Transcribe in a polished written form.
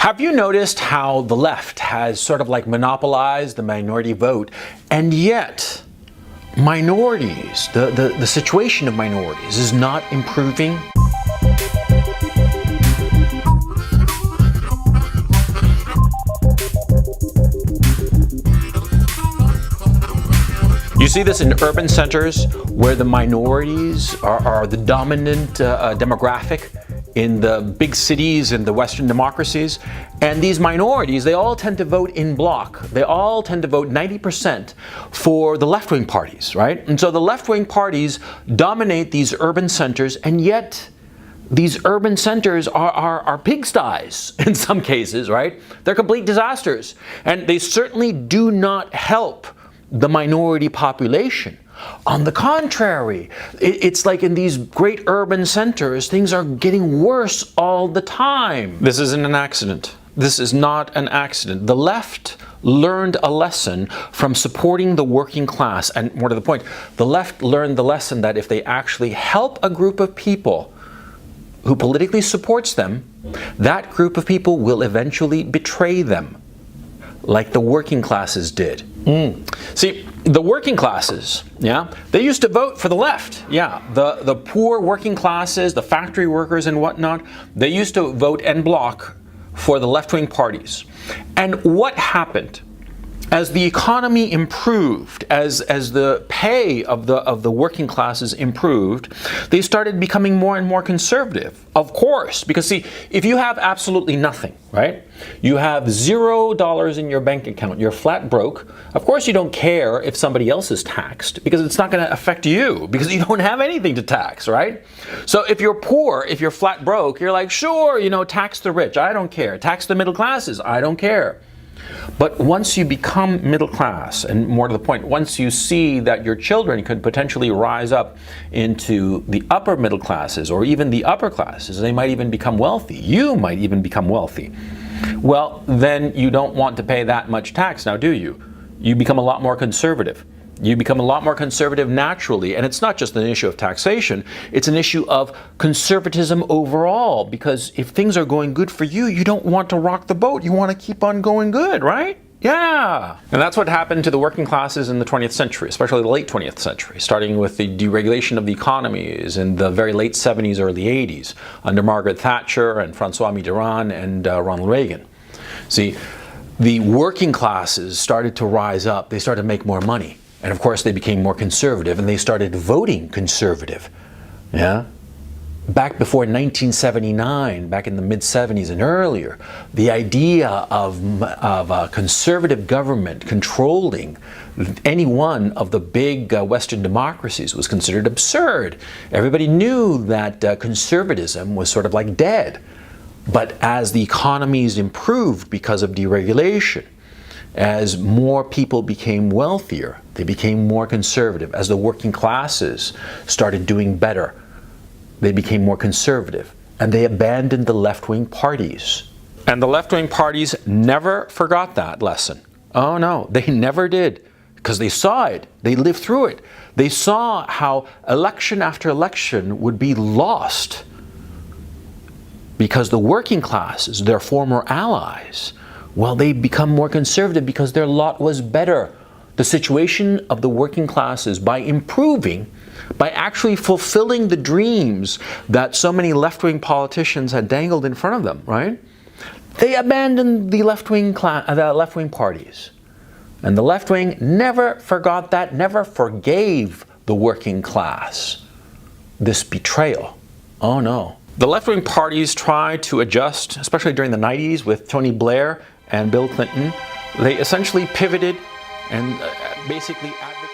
Have you noticed how the left has sort of like monopolized the minority vote, and yet minorities, the situation of minorities is not improving? You see this in urban centers where the minorities are the dominant demographic in the big cities in the Western democracies. And these minorities, they all tend to vote in bloc. They all tend to vote 90% for the left-wing parties, right? And so the left-wing parties dominate these urban centers, and yet these urban centers are pigsties in some cases, right? They're complete disasters. And they certainly do not help the minority population. On the contrary, it's like in these great urban centers, things are getting worse all the time. This isn't an accident. This is not an accident. The left learned a lesson from supporting the working class. And more to the point, the left learned the lesson that if they actually help a group of people who politically supports them, that group of people will eventually betray them, like the working classes did. See, the working classes, they used to vote for the left. The poor working classes, the factory workers and whatnot, they used to vote en bloc for the left-wing parties. And what happened? As the economy improved, as the pay of the working classes improved, they started becoming more and more conservative. Of course, because see, if you have absolutely nothing, right? You have $0 in your bank account, you're flat broke. Of course you don't care if somebody else is taxed, because it's not going to affect you, because you don't have anything to tax, right? So if you're poor, if you're flat broke, you're like, sure, tax the rich, I don't care. Tax the middle classes, I don't care. But once you become middle class, and more to the point, once you see that your children could potentially rise up into the upper middle classes or even the upper classes, they might even become wealthy, you might even become wealthy, well, then you don't want to pay that much tax now, do you? You become a lot more conservative. You become a lot more conservative naturally, and it's not just an issue of taxation, it's an issue of conservatism overall, because if things are going good for you, you don't want to rock the boat, you want to keep on going good, right? Yeah! And that's what happened to the working classes in the 20th century, especially the late 20th century, starting with the deregulation of the economies in the very late 70s, early 80s, under Margaret Thatcher and Francois Mitterrand and Ronald Reagan. See, the working classes started to rise up, they started to make more money. And of course they became more conservative and they started voting conservative. Back before 1979, back in the mid-70s and earlier, the idea of a conservative government controlling any one of the big Western democracies was considered absurd. Everybody knew that conservatism was sort of like dead. But as the economies improved because of deregulation, as more people became wealthier, they became more conservative. As the working classes started doing better, they became more conservative. And they abandoned the left-wing parties. And the left-wing parties never forgot that lesson. Oh no, they never did. Because they saw it. They lived through it. They saw how election after election would be lost because the working classes, their former allies, well, they become more conservative because their lot was better. The situation of the working classes, by improving, by actually fulfilling the dreams that so many left-wing politicians had dangled in front of them, right? They abandoned the left-wing parties. And the left-wing never forgot that, never forgave the working class this betrayal. Oh no. The left-wing parties tried to adjust, especially during the 90s with Tony Blair and Bill Clinton. They essentially pivoted and basically advocated